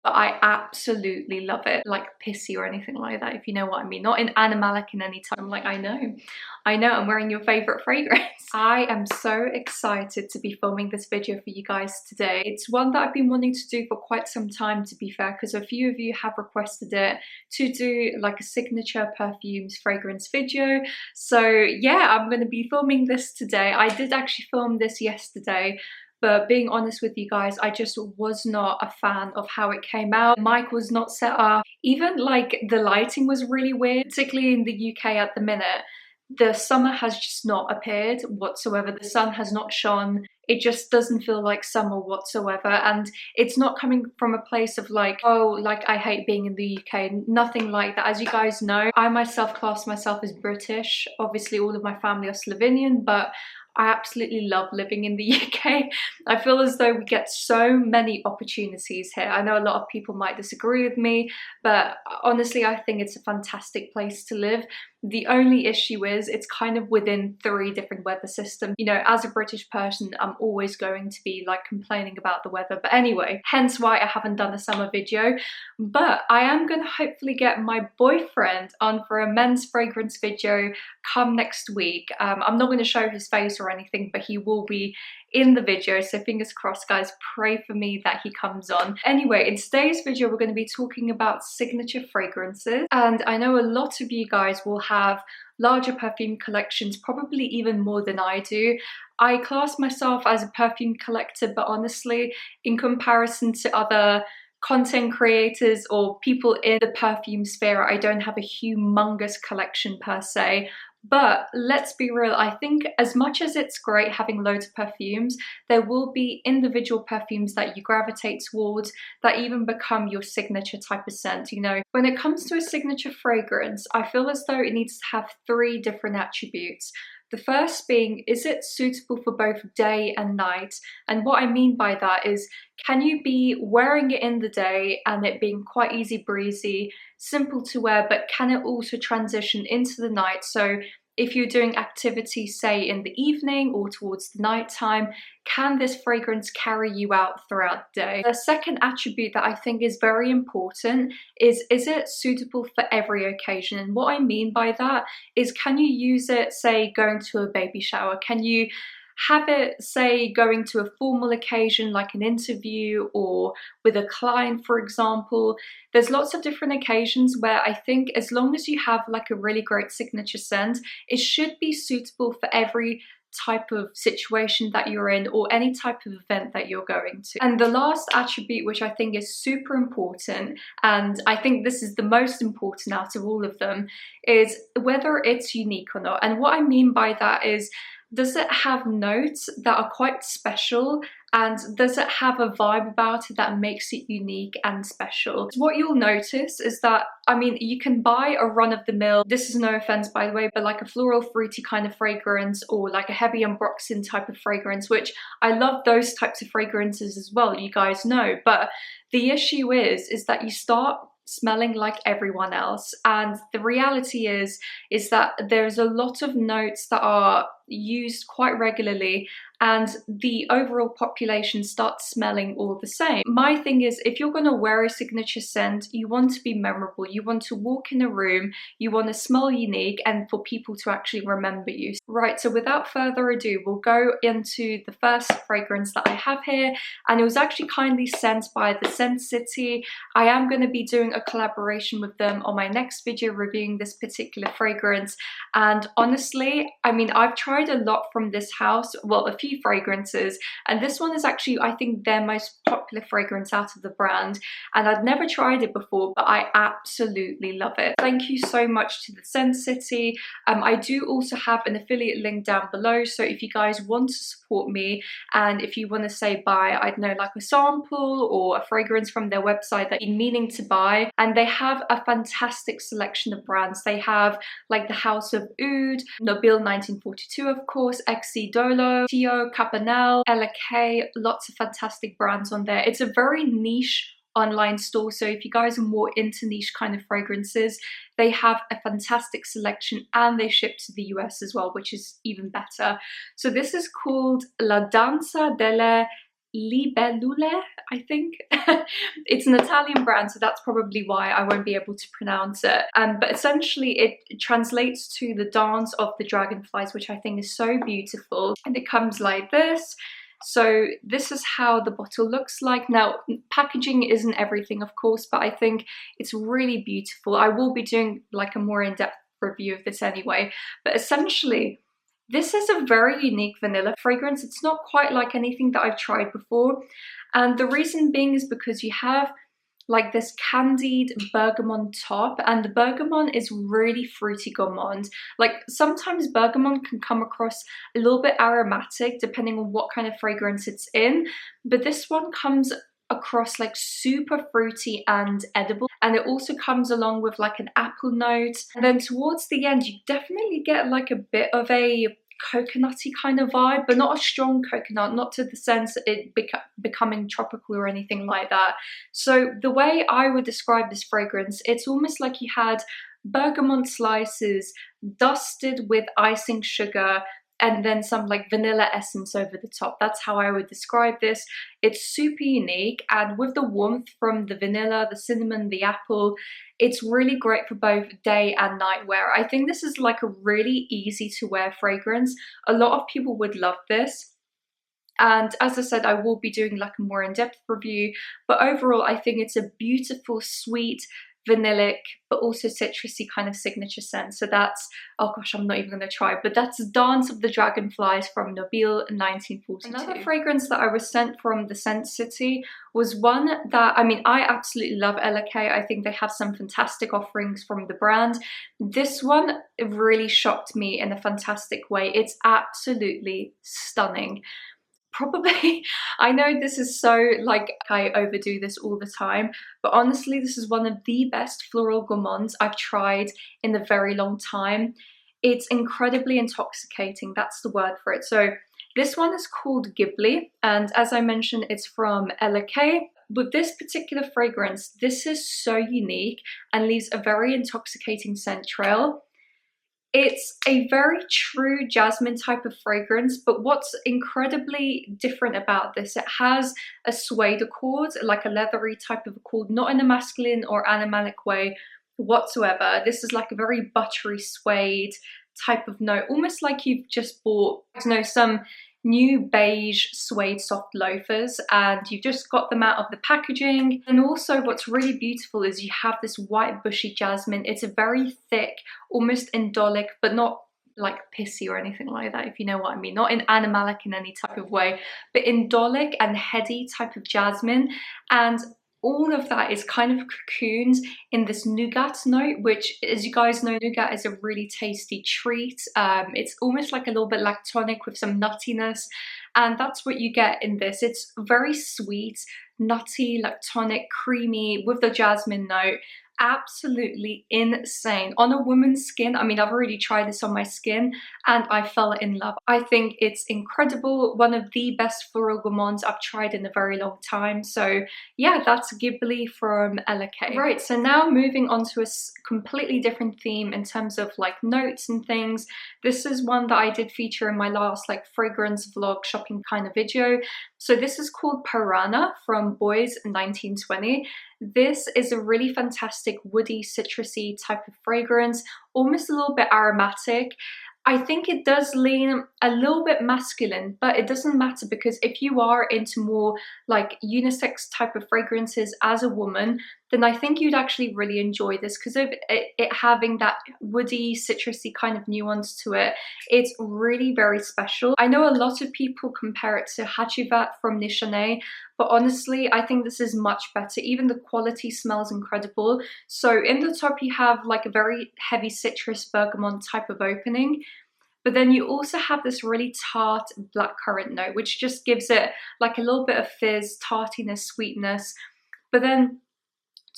but I absolutely love it. Like pissy or anything like that, if you know what I mean. Not in animalic in any time. I'm like, I know, I'm wearing your favorite fragrance. I am so excited to be filming this video for you guys today. It's one that I've been wanting to do for quite some time, to be fair, because a few of you have requested it to do like a signature perfumes fragrance video. So yeah, I'm going to be filming this today. I did actually film this yesterday, but being honest with you guys, I just was not a fan of how it came out. The mic was not set up. Even like the lighting was really weird, particularly in the UK at the minute. The summer has just not appeared whatsoever. The sun has not shone. It just doesn't feel like summer whatsoever. And it's not coming from a place of like, oh, like I hate being in the UK. Nothing like that. As you guys know, I myself class myself as British. Obviously, all of my family are Slovenian, but I absolutely love living in the UK. I feel as though we get so many opportunities here. I know a lot of people might disagree with me, but honestly, I think it's a fantastic place to live. The only issue is it's kind of within 3 different weather systems. You know, as a British person, I'm always going to be like complaining about the weather. But anyway, hence why I haven't done a summer video. But I am going to hopefully get my boyfriend on for a men's fragrance video come next week. I'm not going to show his face or anything, but he will be in the video, so fingers crossed guys, pray for me that he comes on. Anyway, in today's video we're going to be talking about signature fragrances, and I know a lot of you guys will have larger perfume collections, probably even more than I do. I class myself as a perfume collector, but honestly, in comparison to other content creators or people in the perfume sphere, I don't have a humongous collection per se. But let's be real, I think as much as it's great having loads of perfumes, there will be individual perfumes that you gravitate towards that even become your signature type of scent. You know, when it comes to a signature fragrance, I feel as though it needs to have 3 different attributes. The first being, is it suitable for both day and night? And what I mean by that is, can you be wearing it in the day and it being quite easy breezy, simple to wear, but can it also transition into the night? So if you're doing activities, say in the evening or towards the night time, can this fragrance carry you out throughout the day? The second attribute that I think is very important is it suitable for every occasion? And what I mean by that is, can you use it, say, going to a baby shower? Can you have it, say, going to a formal occasion like an interview or with a client, for example? There's lots of different occasions where I think as long as you have like a really great signature scent, it should be suitable for every type of situation that you're in or any type of event that you're going to. And the last attribute, which I think is super important, and I think this is the most important out of all of them, is whether it's unique or not. And what I mean by that is, does it have notes that are quite special, and does it have a vibe about it that makes it unique and special? What you'll notice is that, I mean, you can buy a run-of-the-mill, this is no offense by the way, but like a floral fruity kind of fragrance or like a heavy ambroxan type of fragrance, which I love those types of fragrances as well, you guys know. But the issue is that you start smelling like everyone else, and the reality is that there's a lot of notes that are used quite regularly and the overall population starts smelling all the same. My thing is, if you're going to wear a signature scent, you want to be memorable. You want to walk in a room, you want to smell unique, and for people to actually remember you. Right, so without further ado, we'll go into the first fragrance that I have here, and it was actually kindly sent by the Scent City. I am going to be doing a collaboration with them on my next video reviewing this particular fragrance, and honestly, I mean, I've tried a lot from this house, well, a few fragrances, and this one is actually, I think, their most popular fragrance out of the brand, and I'd never tried it before, but I absolutely love it. Thank you so much to the Scent City. I do also have an affiliate link down below, so if you guys want to support me and if you want to say buy, I don't know, like a sample or a fragrance from their website that you're meaning to buy, and they have a fantastic selection of brands. They have like the House of Oud, Nobile 1942, of course, XC Dolo, Tio, Capanel, LK, lots of fantastic brands on there. It's a very niche online store, so if you guys are more into niche kind of fragrances, they have a fantastic selection, and they ship to the US as well, which is even better. So this is called La Danza Delle Libellule, I think. It's an Italian brand, so that's probably why I won't be able to pronounce it. But essentially it translates to the dance of the dragonflies, which I think is so beautiful. And it comes like this. So this is how the bottle looks like. Now, packaging isn't everything, of course, but I think it's really beautiful. I will be doing like a more in-depth review of this anyway, but essentially this is a very unique vanilla fragrance. It's not quite like anything that I've tried before, and the reason being is because you have like this candied bergamot top, and the bergamot is really fruity gourmand. Like sometimes bergamot can come across a little bit aromatic depending on what kind of fragrance it's in, but this one comes across like super fruity and edible, and it also comes along with like an apple note, and then towards the end you definitely get like a bit of a coconutty kind of vibe, but not a strong coconut, not to the sense it becoming tropical or anything like that. So the way I would describe this fragrance, it's almost like you had bergamot slices dusted with icing sugar and then some like vanilla essence over the top. That's how I would describe this. It's super unique, and with the warmth from the vanilla, the cinnamon, the apple, it's really great for both day and night wear. I think this is like a really easy to wear fragrance. A lot of people would love this. And as I said, I will be doing like a more in-depth review, but overall I think it's a beautiful, sweet, vanillic, but also citrusy kind of signature scent. So that's, oh gosh, I'm not even going to try, but that's Dance of the Dragonflies from Nobile in 1942. Another fragrance that I was sent from the Scent City was one that, I mean, I absolutely love Delle. I think they have some fantastic offerings from the brand. This one really shocked me in a fantastic way. It's absolutely stunning. Probably, I know this is so like I overdo this all the time, but honestly this is one of the best floral gourmands I've tried in a very long time. It's incredibly intoxicating, that's the word for it. So this one is called Ghibli, and as I mentioned, it's from Delle. With this particular fragrance, this is so unique and leaves a very intoxicating scent trail. It's a very true jasmine type of fragrance, but what's incredibly different about this, it has a suede accord, like a leathery type of accord, not in a masculine or animalic way whatsoever. This is like a very buttery suede type of note, almost like you've just bought, you know, some new beige suede soft loafers and you've just got them out of the packaging. And also what's really beautiful is you have this white bushy jasmine. It's a very thick, almost indolic, but not like pissy or anything like that, if you know what I mean. Not in animalic in any type of way, but indolic and heady type of jasmine. And all of that is kind of cocooned in this nougat note, which, as you guys know, nougat is a really tasty treat. It's almost like a little bit lactonic with some nuttiness, and that's what you get in this. It's very sweet, nutty, lactonic, creamy with the jasmine note. Absolutely insane on a woman's skin. I mean, I've already tried this on my skin and I fell in love. I think it's incredible, one of the best floral gourmands I've tried in a very long time. So yeah, that's Ghibli from Delle. Right, so now moving on to a completely different theme in terms of like notes and things. This is one that I did feature in my last like fragrance vlog shopping kind of video. So this is called Parana from Bois in 1920. This is a really fantastic woody, citrusy type of fragrance, almost a little bit aromatic. I think it does lean a little bit masculine, but it doesn't matter, because if you are into more like unisex type of fragrances as a woman, then I think you'd actually really enjoy this because of it having that woody, citrusy kind of nuance to it. It's really very special. I know a lot of people compare it to Hachivat from Nishane, but honestly, I think this is much better. Even the quality smells incredible. So in the top, you have like a very heavy citrus bergamot type of opening. But then you also have this really tart blackcurrant note, which just gives it like a little bit of fizz, tartiness, sweetness. But then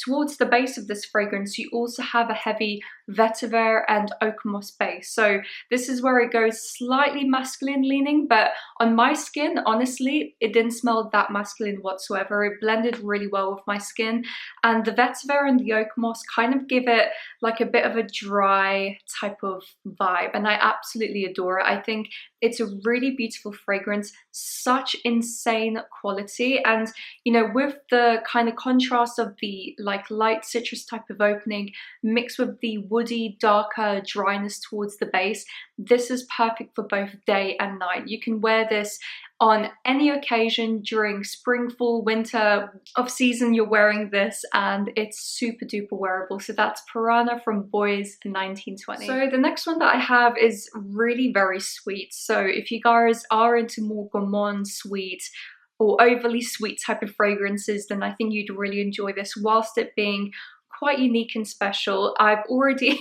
towards the base of this fragrance, you also have a heavy vetiver and oak moss base. So this is where it goes slightly masculine leaning, but on my skin, honestly, it didn't smell that masculine whatsoever. It blended really well with my skin, and the vetiver and the oak moss kind of give it like a bit of a dry type of vibe, and I absolutely adore it. I think it's a really beautiful fragrance, such insane quality, and you know, with the kind of contrast of the like light citrus type of opening mixed with the woody darker dryness towards the base, this is perfect for both day and night. You can wear this on any occasion during spring, fall, winter, off season, you're wearing this and it's super duper wearable. So that's Parana from Bois 1920. So the next one that I have is really very sweet. So if you guys are into more gourmand sweet or overly sweet type of fragrances, then I think you'd really enjoy this, whilst it being quite unique and special. I've already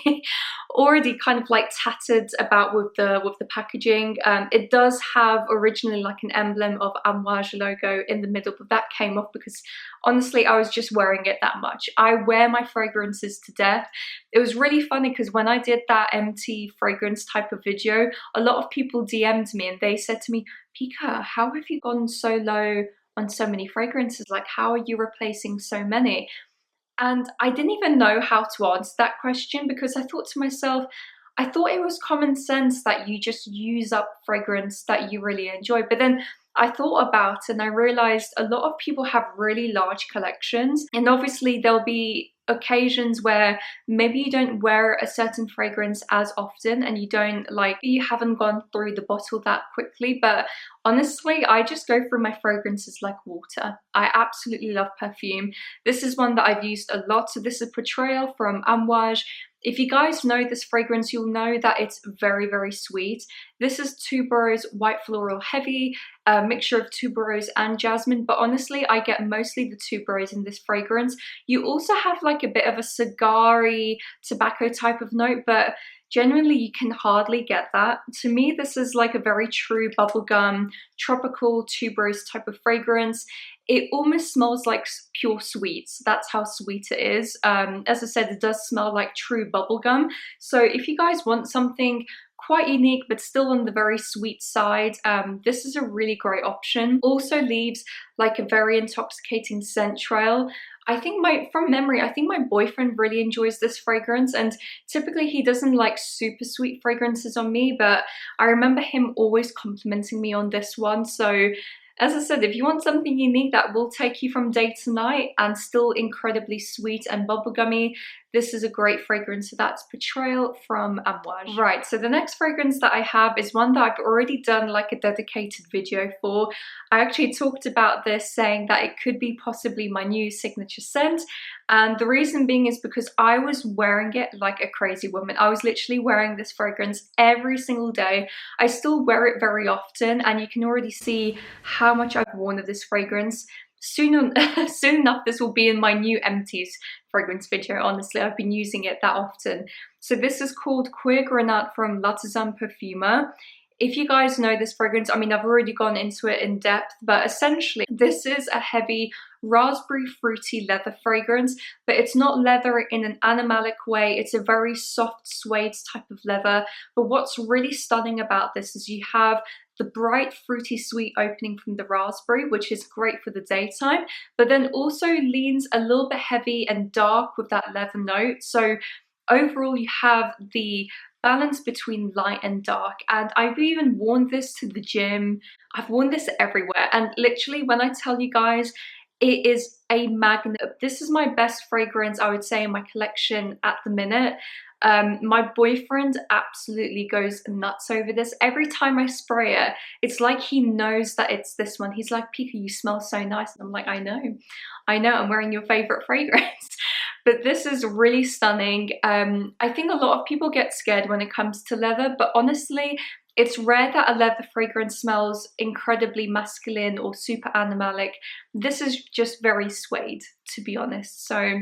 kind of like tattered about with the packaging. It does have originally like an emblem of Amouage logo in the middle, but that came off because honestly I was just wearing it that much. I wear my fragrances to death. It was really funny because when I did that empty fragrance type of video, a lot of people DM'd me and they said to me, Pika, how have you gone so low on so many fragrances? Like, how are you replacing so many? And I didn't even know how to answer that question, because I thought to myself, I thought it was common sense that you just use up fragrance that you really enjoy. But then I thought about it and I realized a lot of people have really large collections, and obviously there'll be occasions where maybe you don't wear a certain fragrance as often and you haven't gone through the bottle that quickly. But honestly, I just go through my fragrances like water. I absolutely love perfume. This is one that I've used a lot. So this is Portrayal from Amouage. If you guys know this fragrance, you'll know that it's very, very sweet. This is tuberose, white floral heavy, a mixture of tuberose and jasmine, but honestly, I get mostly the tuberose in this fragrance. You also have like a bit of a cigar-y tobacco type of note, but generally you can hardly get that. To me, this is like a very true bubblegum, tropical tuberose type of fragrance. It almost smells like pure sweets. That's how sweet it is. As I said, it does smell like true bubblegum. So if you guys want something quite unique but still on the very sweet side, this is a really great option. Also leaves like a very intoxicating scent trail. I think from memory, I think my boyfriend really enjoys this fragrance, and typically he doesn't like super sweet fragrances on me, but I remember him always complimenting me on this one. So as I said, if you want something unique that will take you from day to night and still incredibly sweet and bubblegummy, this is a great fragrance. So that's Portrayal from Amouage. Right, so the next fragrance that I have is one that I've already done like a dedicated video for. I actually talked about this, saying that it could be possibly my new signature scent. And the reason being is because I was wearing it like a crazy woman. I was literally wearing this fragrance every single day. I still wear it very often, and you can already see how much I've worn of this fragrance. Soon enough, this will be in my new empties fragrance video. Honestly, I've been using it that often. So this is called Cuir Grenat from Lartisan Parfumeur. If you guys know this fragrance, I mean, I've already gone into it in depth, but essentially this is a heavy raspberry fruity leather fragrance, but it's not leather in an animalic way. It's a very soft suede type of leather. But what's really stunning about this is you have the bright fruity sweet opening from the raspberry, which is great for the daytime, but then also leans a little bit heavy and dark with that leather note. So overall you have the balance between light and dark, and I've even worn this to the gym. I've worn this everywhere, and literally when I tell you guys, it is a magnet. This is my best fragrance, I would say, in my collection at the minute. My boyfriend absolutely goes nuts over this. Every time I spray it, it's like he knows that it's this one. He's like, Pika, you smell so nice. And I'm like, I know, I'm wearing your favorite fragrance. But this is really stunning. I think a lot of people get scared when it comes to leather, but honestly, it's rare that a leather fragrance smells incredibly masculine or super animalic. This is just very suede, to be honest. So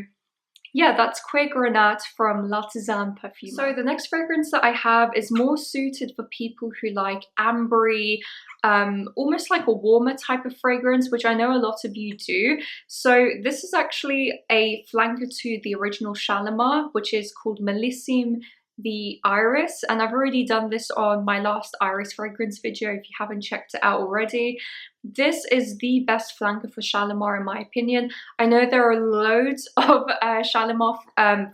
yeah, that's Cuir Grenat from Lartisan Parfumeur. So the next fragrance that I have is more suited for people who like ambery, almost like a warmer type of fragrance, which I know a lot of you do. So this is actually a flanker to the original Shalimar, which is called Millesime the Iris, and I've already done this on my last Iris fragrance video if you haven't checked it out already. This is the best flanker for Shalimar in my opinion. I know there are loads of Shalimar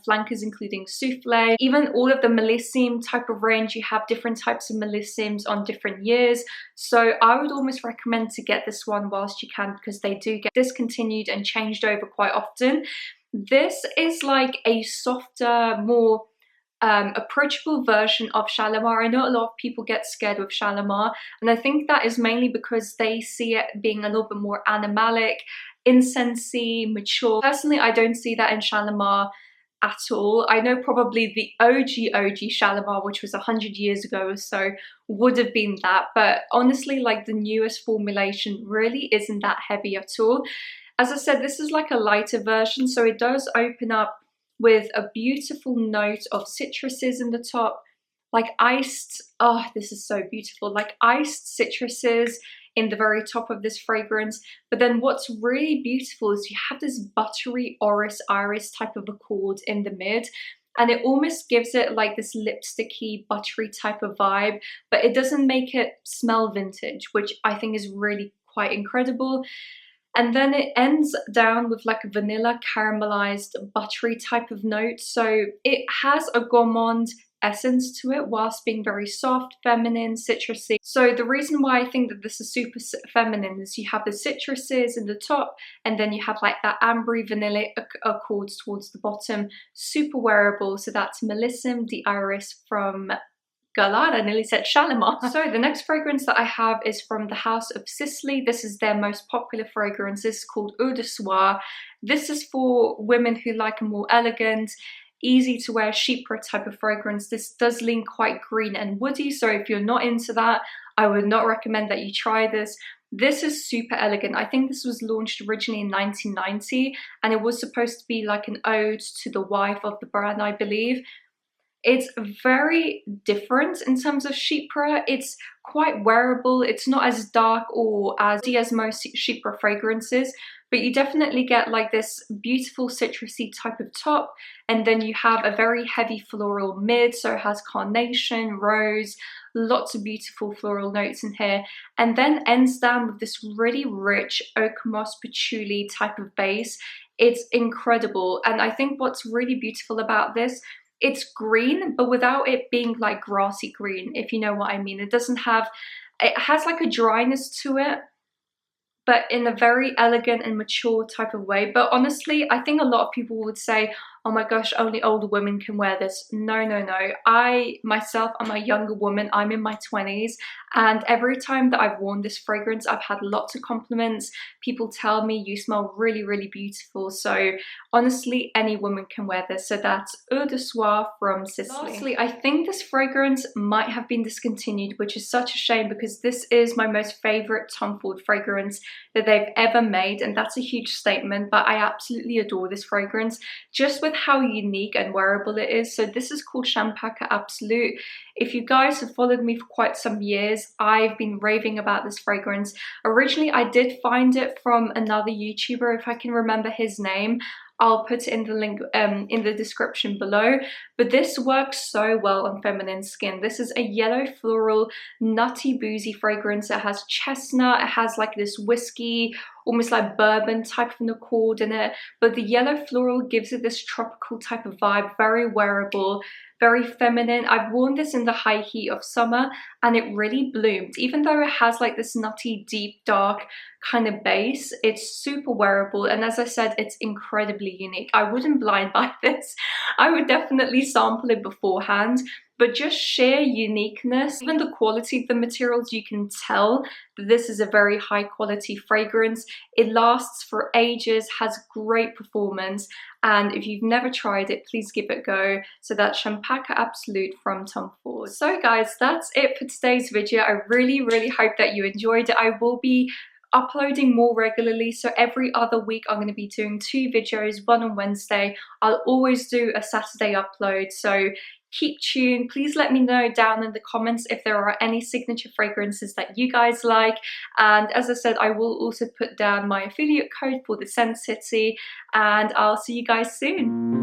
flankers, including Souffle, even all of the Millesime type of range. You have different types of Millesimes on different years, so I would almost recommend to get this one whilst you can, because they do get discontinued and changed over quite often. This is like a softer, more approachable version of Shalimar. I know a lot of people get scared with Shalimar, and I think that is mainly because they see it being a little bit more animalic, incensey, mature. Personally, I don't see that in Shalimar at all. I know probably the OG Shalimar, which was 100 years ago or so, would have been that, but honestly, like the newest formulation really isn't that heavy at all. As I said, this is like a lighter version, so it does open up with a beautiful note of citruses in the top, like iced, oh, this is so beautiful, like iced citruses in the very top of this fragrance. But then what's really beautiful is you have this buttery orris iris type of accord in the mid, and it almost gives it like this lipsticky, buttery type of vibe, but it doesn't make it smell vintage, which I think is really quite incredible. And then it ends down with like a vanilla caramelized buttery type of note. So it has a gourmand essence to it whilst being very soft, feminine, citrusy. So the reason why I think that this is super feminine is you have the citruses in the top, and then you have like that ambery vanilla accords towards the bottom. Super wearable. So that's Millesime the Iris from Guerlain. I nearly said Shalimar. So the next fragrance that I have is from the house of Sisley. This is their most popular fragrance. This is called Eau du Soir. This is for women who like a more elegant, easy to wear chypre type of fragrance. This does lean quite green and woody, so if you're not into that, I would not recommend that you try this. This is super elegant. I think this was launched originally in 1990, and it was supposed to be like an ode to the wife of the brand, I believe. It's very different in terms of chypre. It's quite wearable. It's not as dark or as most chypre fragrances, but you definitely get like this beautiful citrusy type of top, and then you have a very heavy floral mid, so it has carnation, rose, lots of beautiful floral notes in here, and then ends down with this really rich oak moss patchouli type of base. It's incredible, and I think what's really beautiful about this, it's green, but without it being like grassy green, if you know what I mean. It has like a dryness to it, but in a very elegant and mature type of way. But honestly, I think a lot of people would say, oh my gosh, only older women can wear this. No, no, no. I myself am a younger woman. I'm in my 20s, and every time that I've worn this fragrance, I've had lots of compliments. People tell me you smell really, really beautiful. So honestly, any woman can wear this. So that's Eau du Soir from Sisley. Lastly, I think this fragrance might have been discontinued, which is such a shame, because this is my most favorite Tom Ford fragrance that they've ever made, and that's a huge statement, but I absolutely adore this fragrance just with how unique and wearable it is. So this is called Champaca Absolute. If you guys have followed me for quite some years, I've been raving about this fragrance. Originally, I did find it from another YouTuber, if I can remember his name. I'll put it in the link in the description below, but this works so well on feminine skin. This is a yellow floral, nutty, boozy fragrance. It has chestnut, it has like this whiskey, almost like bourbon type of an accord in it, but the yellow floral gives it this tropical type of vibe, very wearable, very feminine. I've worn this in the high heat of summer and it really bloomed. Even though it has like this nutty, deep, dark kind of base, it's super wearable, and as I said, it's incredibly unique. I wouldn't blind buy this. I would definitely sample it beforehand, but just sheer uniqueness, even the quality of the materials, you can tell that this is a very high quality fragrance. It lasts for ages, has great performance, and if you've never tried it, please give it a go. So that's Champaca Absolute from Tom Ford. So guys, that's it for today's video. I really, really hope that you enjoyed it. I will be uploading more regularly. So every other week I'm going to be doing 2 videos, one on Wednesday. I'll always do a Saturday upload, so keep tuned. Please let me know down in the comments if there are any signature fragrances that you guys like, and as I said, I will also put down my affiliate code for the Scent City, and I'll see you guys soon.